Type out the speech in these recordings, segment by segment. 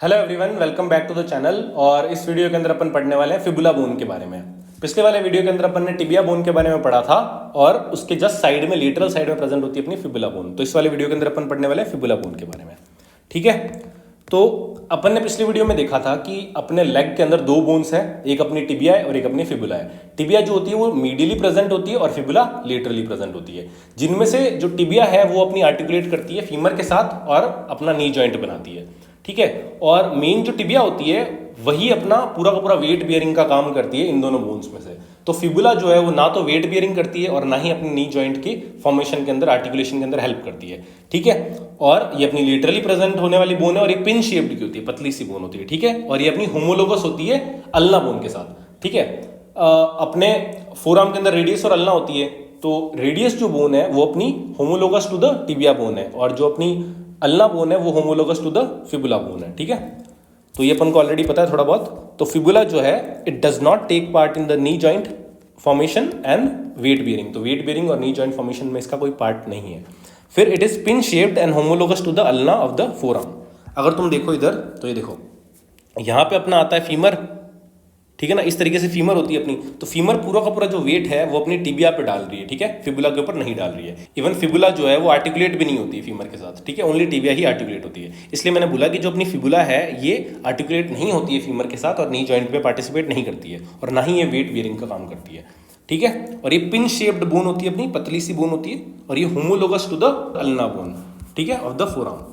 Hello everyone, welcome back to the channel. और इस video के अंदर अपन पढ़ने वाले हैं फिबुला बोन के बारे में। पिछले वाले वीडियो के अंदर अपन ने टिबिया बोन के बारे में पढ़ा था और उसके जस्ट साइड में लेटरल साइड में प्रेजेंट होती है अपनी फिबुला बोन। तो इस वाले वीडियो के अंदर अपन पढ़ने वाले हैं फिबुला बोन के बारे में। ठीक है, तो अपन ने पिछली वीडियो में देखा था कि अपने लेग के अंदर दो बोन्स है, एक अपनी टिबिया है और एक अपनी फिबुला है। टिबिया जो होती है वो मीडियली प्रेजेंट होती है और फिबुला लेटरली प्रेजेंट होती है, जिनमें से जो टिबिया है वो अपनी आर्टिकुलेट करती है फीमर के साथ और अपना नी जॉइंट बनाती है। ठीक है, और मेन जो टिबिया होती है वही अपना पूरा का पूरा वेट बियरिंग का काम करती है इन दोनों बोन्स में से। तो फिबुला जो है वो ना तो वेट बियरिंग करती है और ना ही अपनी नी जॉइंट की फॉर्मेशन के अंदर, आर्टिकुलेशन के अंदर हेल्प करती है। ठीक है, और ये अपनी लेटरली प्रेजेंट होने वाली बोन है और ये पिन शेप्ड की होती है, पतली सी बोन होती है। ठीक है, और ये अपनी होमोलोगस होती है अल्ना बोन के साथ। ठीक है, अपने फोरआर्म के अंदर रेडियस और अल्ना होती है, तो रेडियस जो बोन है वो अपनी homologous to the tibia bone है और जो अपनी अल्ना बोन है वो homologous to the fibula bone है। ठीक है, तो ये अपन को ऑलरेडी पता है थोड़ा बहुत। तो फिबुला जो है it does not take part in the knee joint formation and weight bearing. तो वेट बियरिंग और नी जॉइंट फॉर्मेशन में इसका कोई पार्ट नहीं है। फिर it is pin shaped and homologous to the ulna of the forearm. अगर तुम देखो इधर तो ये देखो, यहाँ पे अपना आता है फीमर। ठीक है ना, इस तरीके से फीमर होती है अपनी। तो फीमर पूरा का पूरा जो वेट है वो अपनी टिबिया पे डाल रही है। ठीक है, फिबुला के ऊपर नहीं डाल रही है। इवन फिबुला जो है वो आर्टिकुलेट भी नहीं होती है फीमर के साथ। ठीक है, ओनली टिबिया ही आर्टिकुलेट होती है। इसलिए मैंने बोला कि जो अपनी फिबुला है ये आर्टिकुलेट नहीं होती है फीमर के साथ और नी जॉइंट पे पार्टिसिपेट नहीं करती है और ना ही ये वेट बियरिंग का काम करती है। ठीक है, और ये पिन शेप्ड बोन होती है, अपनी पतली सी बोन होती है और ये homologous to the ulna bone. ठीक है, ऑफ द फोरआर्म।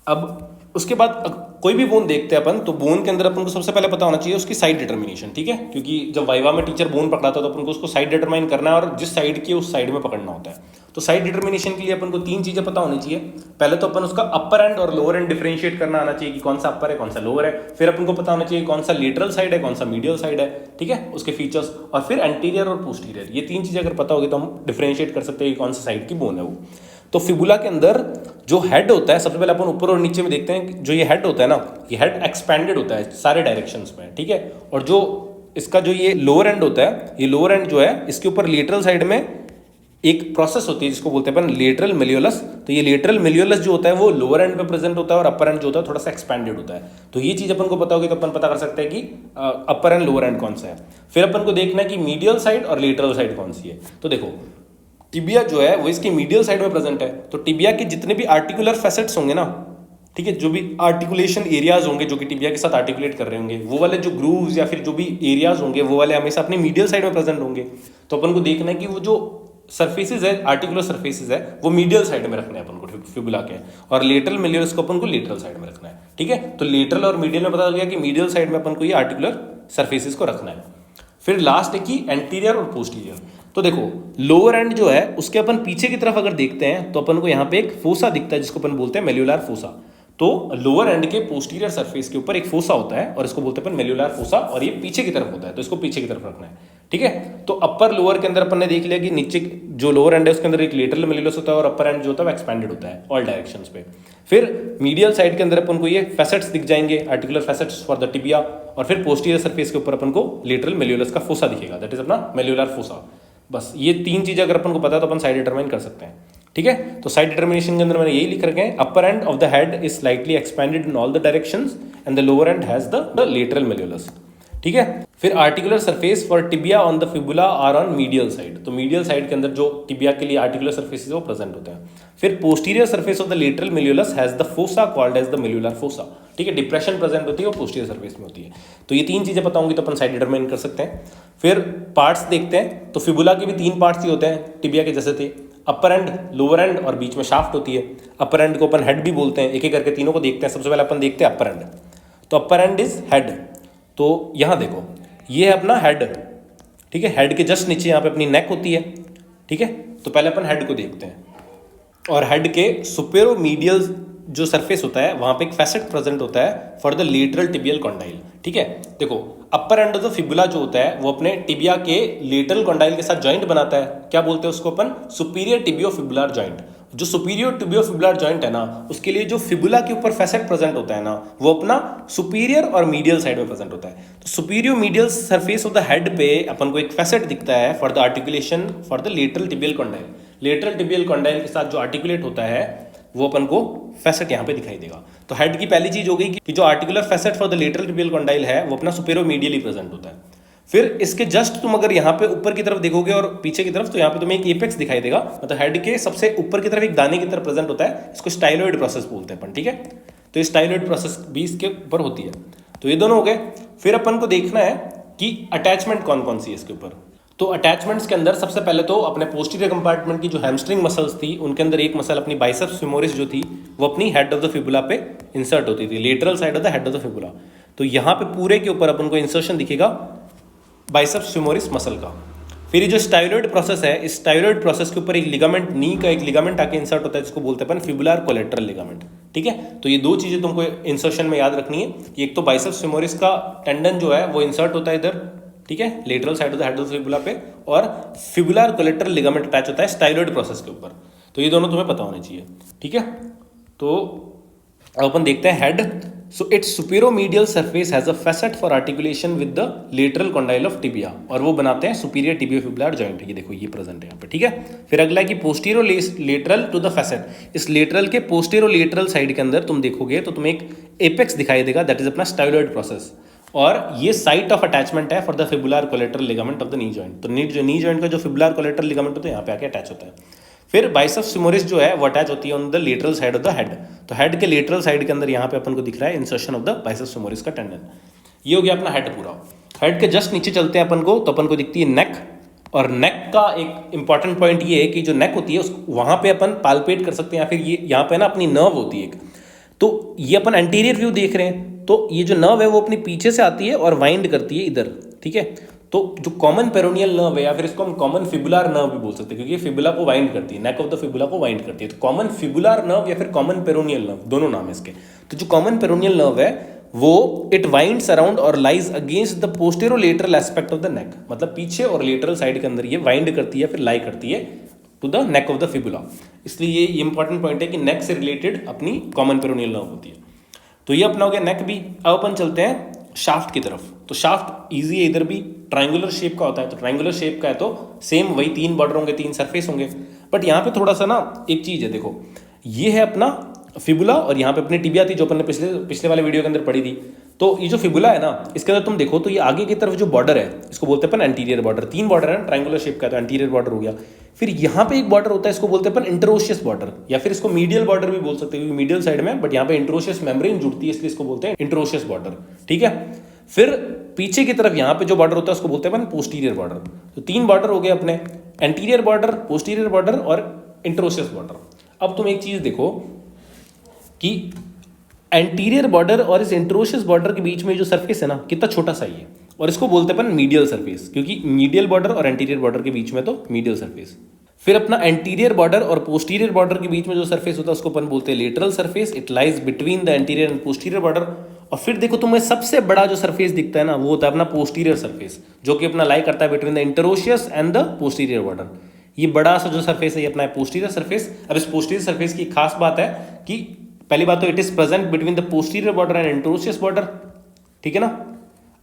अब उसके बाद कोई भी बोन देखते हैं अपन, तो बोन के अंदर अपन को सबसे पहले पता होना चाहिए उसकी साइड डिटर्मिनेशन। ठीक है, क्योंकि जब वाइवा में टीचर बोन पकड़ाता है तो अपन को उसको साइड डिटरमाइन करना है और जिस साइड की उस साइड में पकड़ना होता है। तो साइड डिटर्मिनेशन के लिए अपन को तीन चीजें पता होनी चाहिए। पहले तो अपन उसका अपर एंड और लोअर एंड डिफरेंशिएट करना आना चाहिए कि कौन सा अपर है कौन सा लोअर है। फिर अपन को पता होना चाहिए कौन सा लेटरल साइड है कौन सा मीडियल साइड है। ठीक है, उसके फीचर्स, और फिर एंटीरियर और पोस्टीरियर। ये तीन चीजें अगर पता होगी तो हम डिफरेंशिएट कर सकते हैं कि कौन सा साइड की बोन है वो। तो फिबुला के अंदर जो हेड होता है, सबसे पहले अपन ऊपर और नीचे में देखते हैं। जो ये हेड होता है ना, ये हेड एक्सपेंडेड होता है सारे डायरेक्शंस में। ठीक है, और जो इसका जो ये लोअर एंड होता है, ये लोअर एंड जो है इसके ऊपर लेटरल साइड में एक प्रोसेस होती है जिसको बोलते हैं अपन लेटरल मेलियोलस। तो ये लेटरल मेलियोलस जो होता है वो लोअर एंड पे प्रेजेंट होता है और अपर एंड जो होता है थोड़ा सा एक्सपेंडेड होता है। तो ये चीज अपन को पता होगी तो अपन पता कर सकते हैं कि अपर एंड लोअर एंड कौन सा है। फिर अपन को देखना है कि मीडियल साइड और लेटरल साइड कौन सी है। तो देखो, टिबिया जो है वो इसकी मीडियल साइड में प्रेजेंट है। तो टिबिया के जितने भी आर्टिकुलर फैसेट्स होंगे ना, ठीक है, जो भी आर्टिकुलेशन एरियाज होंगे जो कि टिबिया के साथ आर्टिकुलेट कर रहे होंगे, वो वाले जो ग्रूव्स या फिर जो भी एरियाज होंगे वो वाले हमेशा अपनी मीडियल साइड में प्रेजेंट होंगे। तो अपन को देखना है कि वो जो सर्फेसिस है, आर्टिकुलर सर्फेसिस है, वो मीडियल साइड में रखना है अपन को फिबुला के, और लेटरल मेलियोलस को अपन को लेटरल साइड में रखना है। ठीक है, तो लेटरल और मीडियल में पता चल गया कि मीडियल साइड में अपन को ये आर्टिकुलर सर्फेसिस को रखना है। फिर लास्ट है कि एंटीरियर और पोस्टीरियर। तो देखो, लोअर एंड जो है उसके अपन पीछे की तरफ अगर देखते हैं तो अपन को यहाँ पे एक फोसा दिखता है जिसको अपन बोलते हैं मेल्युलर फोसा। तो लोअर एंड के पोस्टीरियर सरफेस के ऊपर एक फोसा होता है और इसको बोलते हैं अपन मेल्युलर फोसा, और ये पीछे की तरफ होता है तो इसको पीछे की तरफ रखना है। ठीक है, तो अपर लोअर के अंदर अपन ने देख लिया कि नीचे जो लोअर एंड है उसके अंदर एक लेटरल मेल्युलस होता है और अपर एंड जो होता है वो एक्सपेंडेड होता है ऑल डायरेक्शंस पे। फिर मीडियल साइड के अंदर अपन को ये फैसेट्स दिख जाएंगे, articular facets for the tibia, और फिर पोस्टीरियर सरफेस के ऊपर अपन को लेटरल मेल्युलस का फोसा दिखेगा, दैट इज अपना मेल्युलर फोसा। बस ये तीन चीजें अगर अपन को पता है तो अपन साइड डिटरमाइन कर सकते हैं। ठीक है, तो साइड डिटर्मिनेशन के अंदर मैंने यही लिख रखे हैं, upper end of the head is slightly expanded in all the directions and the lower end has the lateral malleolus. ठीक है, फिर articular surface for tibia on the fibula or on medial side. तो medial side के अंदर जो tibia के लिए articular surface है वो प्रेजेंट होते हैं। फिर posterior surface of the lateral malleolus has the fossa called as the malleolar fossa. ठीक है, डिप्रेशन प्रेजेंट होती है वो पोस्टीरियर सरफेस में होती है। तो ये तीन चीजें पता होंगी तो अपन साइड डिटरमाइन कर सकते हैं। फिर पार्ट्स देखते हैं, तो फिबुला के भी तीन पार्ट्स ही होते हैं टिबिया के जैसे थे, अपर एंड, लोअर एंड और बीच में शाफ्ट होती है। अपर एंड को अपन हेड भी बोलते हैं। एक एक करके तीनों को देखते हैं। सबसे पहले अपन देखते हैं अपर एंड। तो अपर एंड इज हेड। तो यहाँ देखो, ये है अपना हेड। ठीक है, हेड के जस्ट नीचे यहाँ पे अपनी नेक होती है। ठीक है, तो पहले अपन हेड को देखते हैं, और हेड के सुपेरोमीडियल जो सरफेस होता है वहां पे एक फैसेट प्रेजेंट होता है for the lateral tibial condyle. ठीक है, देखो अपर एंड ऑफ द फिबुला जो होता है वो अपने टिबिया के लेटरल कॉन्डाइल के साथ जॉइंट बनाता है। क्या बोलते हैं उसको अपन? Superior tibiofibular joint. जो सुपीरियर टिबियोफिबुलर जॉइंट है ना, उसके लिए जो फिबुला के ऊपर फैसेट प्रेजेंट होता है ना, वो अपना सुपीरियर और मीडियल साइड में प्रेजेंट होता है। तो superior medial surface of the head पे अपन को एक फैसेट दिखता है for the articulation for the lateral tibial condyle. Lateral tibial condyle के साथ जो आर्टिकुलेट होता है वो अपन को फैसेट यहाँ पे दिखाई देगा। तो हेड की पहली चीज हो गई कि जो articular facet for the lateral tibial condyle है वो अपना सुपेरोमीडियली प्रेजेंट होता है। फिर इसके जस्ट तुम अगर यहाँ पे ऊपर की तरफ देखोगे और पीछे की तरफ, तो यहाँ पे तुम्हें एक एपेक्स दिखाई देगा, मतलब हेड के सबसे ऊपर की तरफ एक दाने की तरफ प्रेजेंट होता है। इसको स्टाइलोइड प्रोसेस बोलते हैं अपन, ठीक है। तो ये स्टाइलोइड प्रोसेस भी इसके ऊपर होती है। तो ये दोनों हो गए। फिर अपन को देखना है कि अटैचमेंट कौन कौन सी है इसके ऊपर। तो अटैचमेंट्स के अंदर सबसे पहले तो अपने पोस्टीरियर कंपार्टमेंट की जो हैमस्ट्रिंग मसल्स थी उनके अंदर एक मसल अपनी बाइसेप्स फेमोरिस जो थी वो अपनी हेड ऑफ द फिबुला पे इंसर्ट होती थी, lateral side of the head of the fibula. तो यहाँ पे पूरे के ऊपर अपन को इंसर्शन दिखेगा बाइसेप्स फेमोरिस मसल का। फिर ये जो स्टाइलोइड प्रोसेस है, इस स्टाइलोइड प्रोसेस के ऊपर एक लिगामेंट, नी का एक लिगामेंट आके इंसर्ट होता है जिसको बोलते हैं अपन फिबुलर कोलेटरल लिगामेंट, ठीक है। तो ये दो चीजें तुमको इंसर्शन में याद रखनी है कि एक तो बाइसेप्स फेमोरिस का टेंडन जो है वो इंसर्ट होता है इधर, ठीक है, lateral side of the head of the fibula पे, और फिबुलर कोलेटरल लिगामेंट अटैच होता है स्टाइलोइड प्रोसेस के ऊपर। तो ये दोनों तुम्हें पता होने चाहिए, ठीक है। तो अब अपन देखते हैं head. So its superomedial surface has a facet for articulation with the lateral condyle of tibia, और वो बनाते हैं सुपीरियर टिबियोफिबुलर जॉइंट। ये देखो ये प्रेजेंट है यहाँ पे, ठीक है। फिर अगला है कि पोस्टीरो लेटरल टू द फैसेट। इस लेटरल के पोस्टीरो लेटरल साइड के अंदर तुम देखोगे तो तुम्हें एक एपेक्स दिखाई देगा, दैट इज अपना स्टाइलोइड प्रोसेस, और ये साइट ऑफ अटैचमेंट है for the fibular collateral ligament of the knee joint. तो नी जॉइंट का जो फिबुलर कोलेटरल लिगामेंट होता है यहाँ पे आके अटैच होता है। फिर बाइसेप्स फेमोरिस जो है वो अटैच होती है on the lateral side of the head. तो हेड के लेटरल साइड के अंदर यहाँ पे अपन को दिख रहा है insertion of the biceps femoris का टेंडन। ये हो गया अपना हेड पूरा। हेड के जस्ट नीचे चलते हैं अपन को, तो अपन को दिखती है नेक। और नेक का एक इंपॉर्टेंट पॉइंट ये है कि जो नेक होती है उसको वहां पे अपन पाल्पेट कर सकते हैं, या फिर ये यहाँ पे ना अपनी नर्व होती है एक। तो ये अपन एंटीरियर व्यू देख रहे हैं, तो ये जो नर्व है वो अपनी पीछे से आती है और वाइंड करती है इधर, ठीक है। तो जो कॉमन पेरोनियल नर्व है, या फिर इसको हम कॉमन फिबुलर नर्व भी बोल सकते हैं, क्योंकि ये फिबुला को वाइंड करती है, नेक ऑफ द फिबुला को वाइंड करती है। तो कॉमन फिबुलर नर्व या फिर कॉमन पेरोनियल नर्व, दोनों नाम है इसके। तो जो कॉमन पेरोनियल नर्व है वो इट वाइंड्स अराउंड और lies against the postero lateral aspect of the neck, मतलब पीछे और लेटरल साइड के अंदर ये वाइंड करती है, फिर लाई करती है to the neck of the fibula. इसलिए ये इंपॉर्टेंट पॉइंट है कि नेक से रिलेटेड अपनी कॉमन पेरोनियल नर्व होती है। तो ये अपना हो गया नेक भी। अब अपन चलते हैं शाफ्ट की तरफ। तो शाफ्ट इजी है, इधर भी ट्रायंगुलर शेप का होता है। तो ट्रायंगुलर शेप का है तो सेम वही 3 बॉर्डर होंगे, 3 सरफेस होंगे। बट यहाँ पे थोड़ा सा ना एक चीज है, देखो ये है अपना फिबुला और यहाँ पे अपनी टिबिया थी जो अपन ने पिछले वाले वीडियो के अंदर पढ़ी थी। तो ये जो फिबुला है ना, इसके अंदर तुम देखो तो ये आगे की तरफ जो बॉर्डर है इसको बोलते हैं अपन एंटीरियर बॉर्डर। 3 बॉर्डर है ट्रायंगुलर शेप का, तो एंटीरियर बॉर्डर हो गया। फिर यहाँ पे एक बॉर्डर होता है, इसको बोलते हैं अपन इंटरोशियस बॉर्डर, या फिर इसको मीडियल बॉर्डर भी बोल सकते हैं, क्योंकि मीडियल साइड में, बट यहाँ पे इंटरोशियस मेम्ब्रेन जुड़ती है इसलिए इसको बोलते हैं इंटरोशियस बॉर्डर, ठीक है। फिर पीछे की तरफ यहाँ पे जो बॉर्डर होता है उसको बोलते हैं अपन पोस्टीरियर बॉर्डर। तो 3 बॉर्डर हो गए अपने, एंटीरियर बॉर्डर, पोस्टीरियर बॉर्डर और इंटरोशियस बॉर्डर। अब तुम एक चीज देखो कि एंटीरियर बॉर्डर और इस इंटरोशियस बॉर्डर के बीच में जो सरफेस है ना, कितना छोटा सा ही है, और इसको बोलते हैं अपन मीडियल सरफेस, क्योंकि मीडियल बॉर्डर और एंटीरियर बॉर्डर के बीच में तो मीडियल सरफेस। फिर अपना एंटीरियर बॉर्डर और पोस्टीरियर बॉर्डर के बीच में जो सरफेस होता है उसको अपन बोलते हैं lateral surface. It lies between the anterior and posterior border. और फिर देखो तुम्हें सबसे बड़ा जो सरफेस दिखता है ना, वो होता है अपना पोस्टीरियर सरफेस, जो कि अपना लाई करता है between the interosseous and the posterior border. ये बड़ा सा जो सरफेस है ये अपना है पोस्टीरियर सरफेस। अब इस पोस्टीरियर सरफेस की खास बात है कि पहली बात तो it is present between the posterior border and interosseous border, ठीक है ना।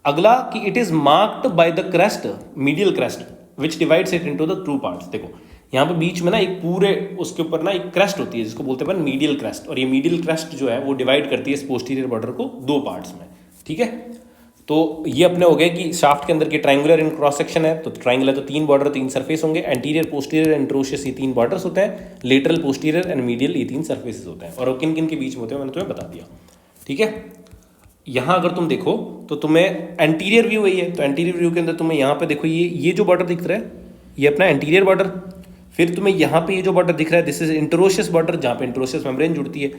अगला कि it is marked by the crest, medial crest, which divides it into the two parts. देखो यहाँ पे बीच में ना एक पूरे उसके ऊपर ना एक क्रेस्ट होती है जिसको बोलते हैं मीडियल क्रेस्ट, और ये मीडियल क्रेस्ट जो है वो डिवाइड करती है इस पोस्टीरियर बॉर्डर को 2 पार्ट्स में, ठीक है। तो ये अपने हो गए कि शाफ्ट के अंदर की ट्रायंगुलर इन क्रॉस सेक्शन है। तो ट्रायंगल है तो 3 बॉर्डर 3 सरफेस होंगे, एंटीरियर पोस्टीरियर इंटरोशियस ये 3 बॉर्डर्स होते हैं, लेटरल पोस्टीरियर एंड मीडियल ये 3 सरफेसेस होते हैं। और किन किन के बीच में होते हैं मैंने तुम्हें बता दिया, ठीक है। यहाँ अगर तुम देखो तो तुम्हें एंटीरियर व्यू है, तो एंटीरियर व्यू के अंदर तुम्हें यहाँ पे देखो ये जो बॉर्डर दिख रहा है ये अपना एंटीरियर बॉर्डर। फिर तुम्हें यहाँ पे ये जो बॉर्डर दिख रहा है दिस इज इंटरोशियस बॉर्डर, जहाँ पे इंटरोशियस मेम्ब्रेन जुड़ती है।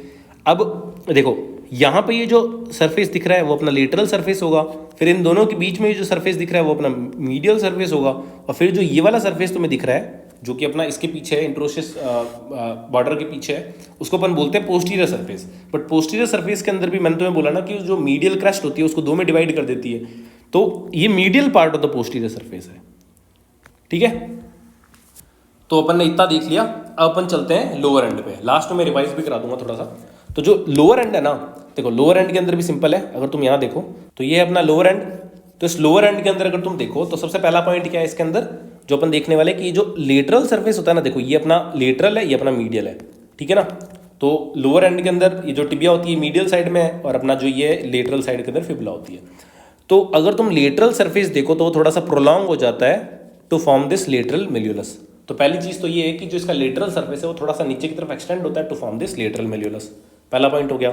अब देखो यहाँ पे ये जो सरफेस दिख रहा है वो अपना लेटरल सरफेस होगा। फिर इन दोनों के बीच में जो सरफेस दिख रहा है वो अपना मीडियल सरफेस होगा। और फिर जो ये वाला सरफेस तुम्हें दिख रहा है जो कि अपना इसके पीछे है, इंटरोशियस बॉर्डर के पीछे है, उसको अपन बोलते हैं posterior surface. But posterior surface के अंदर भी मैंने तुम्हें बोला ना कि जो मीडियल क्रेस्ट होती है उसको 2 में डिवाइड कर देती है। तो ये medial part of the posterior surface है, ठीक है। तो अपन ने इतना देख लिया। अब अपन चलते हैं लोअर एंड पे, लास्ट में रिवाइज भी करा दूंगा थोड़ा सा। तो जो लोअर एंड है ना, देखो लोअर एंड के अंदर भी सिंपल है। अगर तुम यहाँ देखो तो ये है अपना लोअर एंड। तो इस लोअर एंड के अंदर अगर तुम देखो तो सबसे पहला पॉइंट क्या है इसके अंदर जो अपन देखने वाले कि जो लेटरल सरफेस होता है ना, देखो ये अपना लेटरल है, ये अपना मीडियल है, ठीक है ना। तो लोअर एंड के अंदर ये जो टिबिया होती है मीडियल साइड में है और अपना जो ये लेटरल साइड के अंदर फिबुला होती है। तो अगर तुम लेटरल सरफेस देखो तो वो थोड़ा सा प्रोलॉन्ग हो जाता है टू फॉर्म दिस लेटरल मेल्यूलस। तो पहली चीज तो ये है कि जो इसका लेटरल सरफेस है वो थोड़ा सा नीचे की तरफ एक्सटेंड होता है टू फॉर्म दिस लेटरल मेल्यूलस। पहला पॉइंट हो गया।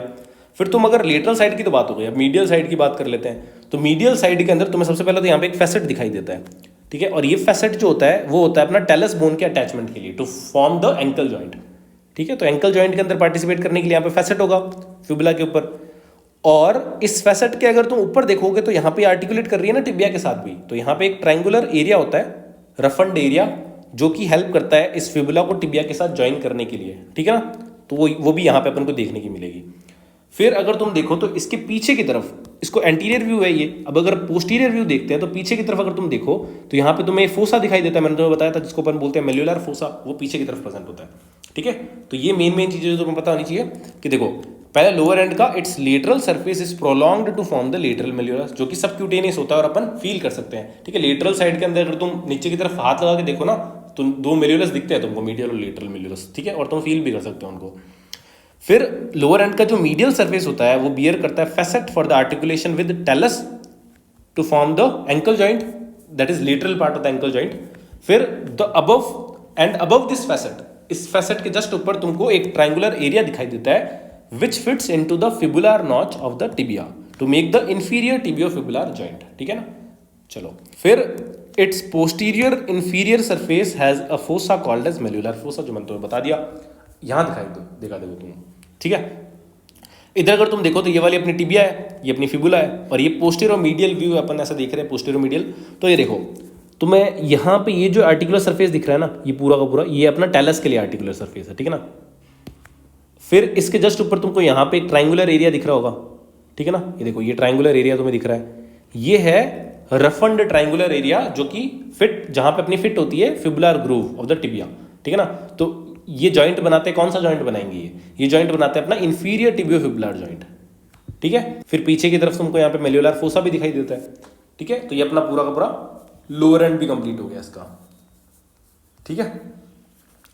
फिर तुम अगर लेटरल साइड की तो बात हो गई, अब मीडियल साइड की बात कर लेते हैं। तो मीडियल साइड के अंदर तुम्हें सबसे पहले तो यहाँ पे एक फैसेट दिखाई देता है, ठीक है। और ये फैसेट जो होता है वो होता है अपना टेलस बोन के अटैचमेंट के लिए to form the ankle joint, ठीक है। तो एंकल जॉइंट के अंदर पार्टिसिपेट करने के लिए यहाँ पे फैसेट होगा फिबुला के ऊपर। और इस फैसेट के अगर तुम ऊपर देखोगे तो यहाँ पे आर्टिकुलेट कर रही है ना टिबिया के साथ भी, तो यहाँ पे एक ट्रायंगुलर एरिया होता है, रफंड एरिया, जो कि हेल्प करता है इस फिबुला को टिबिया के साथ ज्वाइन करने के लिए, ठीक है ना। तो वो भी यहाँ पे अपन को देखने की मिलेगी। फिर अगर तुम देखो तो इसके पीछे की तरफ, इसको एंटीरियर व्यू है ये, अब अगर पोस्टीरियर व्यू देखते हैं तो पीछे की तरफ अगर तुम देखो तो यहाँ पे तुम्हें फोसा दिखाई देता है, मैंने तुम्हें बताया था जिसको अपन बोलते हैं मेल्यूलर फोसा, वो पीछे की तरफ प्रेजेंट होता है, ठीक है। तो ये मेन चीजें जो तुम्हें पता होनी चाहिए कि देखो पहले लोअर एंड का its lateral surface is prolonged to form the lateral malleolus, जो कि सबक्यूटेनियस होता है और अपन फील कर सकते हैं, ठीक है। लेटरल साइड के अंदर अगर तुम नीचे की तरफ हाथ लगा के देखो ना तो दो मेल्यूलस दिखते हैं तुमको, मीडियल और लेटरल मेल्यूलस, ठीक है, और तुम फील भी कर सकते हो उनको। फिर लोअर एंड का जो मीडियल सरफेस होता है वो बियर करता है facet for the articulation with talus to form the ankle joint, that is lateral part of the ankle joint. फिर द अबव दिस फैसेट, इस फैसेट के जस्ट ऊपर तुमको एक ट्रायंगुलर एरिया दिखाई देता है which fits into the fibular notch of the tibia to make the inferior tibiofibular joint, ठीक है ना। चलो फिर its posterior inferior surface has a fossa called as मेल्यूलर fossa, जो मैंने तुम्हें बता दिया, यहाँ दिखा देखो तुम, ठीक है। इधर अगर तुम देखो तो ये वाली अपनी टिबिया है, ये अपनी फिबुला है, और ये पोस्टीरियर मीडियल व्यू अपन ऐसा देख रहे हैं, पोस्टीरियर मीडियल। तो ये देखो तुम्हें यहाँ पे ये जो आर्टिकुलर सरफेस दिख रहा है ना, ये पूरा का पूरा ये अपना टेलस के लिए आर्टिकुलर सरफेस है, ठीक है ना। फिर इसके जस्ट ऊपर तुमको यहाँ पे एक ट्रायंगुलर एरिया दिख रहा होगा, ठीक है ना। ये देखो ये ट्रायंगुलर एरिया तुम्हें दिख रहा है, ये है रफंड ट्रायंगुलर एरिया, जो कि फिट, जहां पे अपनी फिट होती है fibular groove of the tibia, ठीक है ना। तो ये जॉइंट बनाते हैं, कौन सा जॉइंट बनाएंगे ये जॉइंट बनाते हैं अपना इंफीरियर टिबियोफिबुलर जॉइंट, ठीक है। फिर पीछे की तरफ तुमको यहाँ पे मेल्यूलर फोसा भी दिखाई देता है, ठीक है। तो ये अपना पूरा का पूरा लोअर एंड भी कंप्लीट हो गया इसका, ठीक है।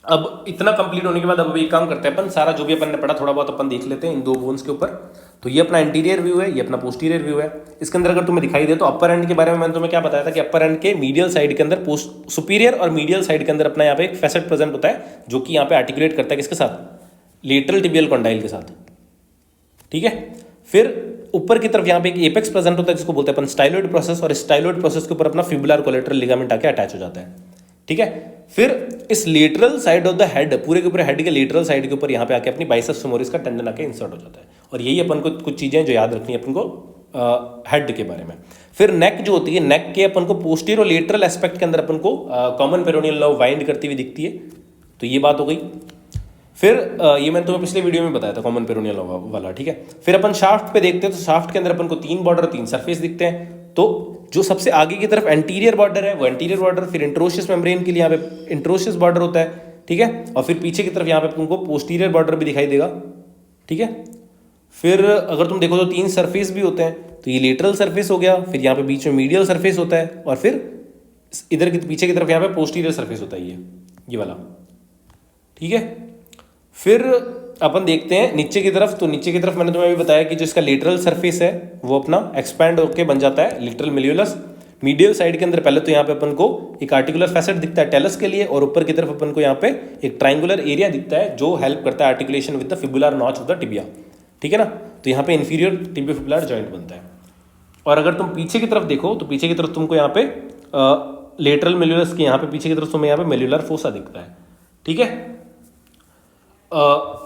अब इतना कंप्लीट होने के बाद अब एक काम करते हैं अपन, सारा जो भी अपन ने पढ़ा थोड़ा बहुत अपन देख लेते हैं इन दो बोन्स के ऊपर। तो ये अपना इंटीरियर व्यू है, ये अपना पोस्टीरियर व्यू है। इसके अंदर अगर तुम्हें दिखाई दे तो अपर एंड के बारे में मैंने तुम्हें क्या बताया था कि अपर एंड के मीडियल साइड के अंदर सुपीरियर और मीडियल साइड के अंदर अपना यहाँ पे एक फैसेट प्रेजेंट होता है, जो कि यहाँ पे आर्टिकुलेट करता है किसके साथ, लेटरल टिबियल कॉन्डाइल के साथ, ठीक है। फिर ऊपर की तरफ यहाँ पे एक एपेक्स प्रेजेंट होता है जिसको बोलते हैं अपन स्टाइलोइड प्रोसेस, और स्टाइलोइड प्रोसेस के ऊपर अपना फिबुलर कोलेटरल लिगामेंट आके अटैच हो जाता है, ठीक है। फिर इस lateral side of the head, पूरे के पूरे हेड के लेटरल साइड के ऊपर यहाँ पे आके अपनी बाइसेप्स फेमोरिस का टेंडन आके इंसर्ट हो जाता है। और यही अपन को कुछ चीजें जो याद रखनी है अपन को हेड के बारे में। फिर नेक जो होती है, नेक के अपन को पोस्टीरियर और लेटरल एस्पेक्ट के अंदर अपन को कॉमन पेरोनियल नर्व वाइंड करती हुई दिखती है, तो ये बात हो गई। फिर ये मैंने तुम्हें पिछले वीडियो में बताया था कॉमन पेरोनियल वाला, ठीक है। फिर अपन शाफ्ट पे देखते हैं तो शाफ्ट के अंदर अपन को 3 बॉर्डर 3 सरफेस दिखते हैं। तो जो सबसे आगे की तरफ एंटीरियर बॉर्डर है वो एंटीरियर बॉर्डर, फिर इंट्रोशियस मेम्ब्रेन के लिए यहाँ पे इंट्रोशियस बॉर्डर होता है, ठीक है। और फिर पीछे की तरफ यहाँ पे तुमको पोस्टीरियर बॉर्डर भी दिखाई देगा, ठीक है। फिर अगर तुम देखो तो 3 सरफेस भी होते हैं, तो ये लेटरल सरफेस हो गया, फिर यहाँ पे बीच में मीडियल सरफेस होता है, और फिर इधर की पीछे की तरफ यहाँ पे पोस्टीरियर सरफेस होता है ये वाला, ठीक है। फिर अपन देखते हैं नीचे की तरफ, तो नीचे की तरफ मैंने तुम्हें अभी बताया कि जो इसका लेटरल सरफेस है वो अपना एक्सपैंड होकर बन जाता है लेटरल मेल्यूलस। मीडियल साइड के अंदर पहले तो यहाँ पे अपन को एक आर्टिकुलर फैसेट दिखता है टेलस के लिए, और ऊपर की तरफ अपन को यहाँ पे एक ट्रायंगुलर एरिया दिखता है जो हेल्प करता है articulation with the fibular notch of the tibia, ठीक है ना। तो यहाँ पे इंफीरियर टिबियोफिबुलर जॉइंट बनता है। और अगर तुम पीछे की तरफ देखो तो पीछे की तरफ तुमको यहाँ पे लेटरल मेल्यूलस के यहाँ पे पीछे की तरफ तुम्हें यहाँ पे मेल्यूलर फोसा दिखता है, ठीक है।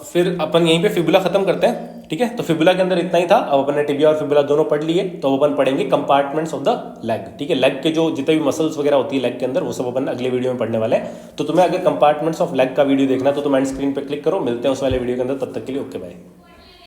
फिर अपन यहीं पे फिबुला खत्म करते हैं, ठीक है। तो फिबुला के अंदर इतना ही था। अब अपन ने टिबिया और फिबुला दोनों पढ़ लिए, तो अपन पढ़ेंगे कंपार्टमेंट्स ऑफ द लेग, ठीक है। लेग के जो जितने भी मसल्स वगैरह होती है लेग के अंदर, वो सब अपन अगले वीडियो में पढ़ने वाले हैं। तो तुम्हें अगर कंपार्टमेंट्स ऑफ लेग का वीडियो देखना है तो तुम एंड स्क्रीन पे क्लिक करो। मिलते हैं उस वाले वीडियो के अंदर, तब तक के लिए ओके बाय।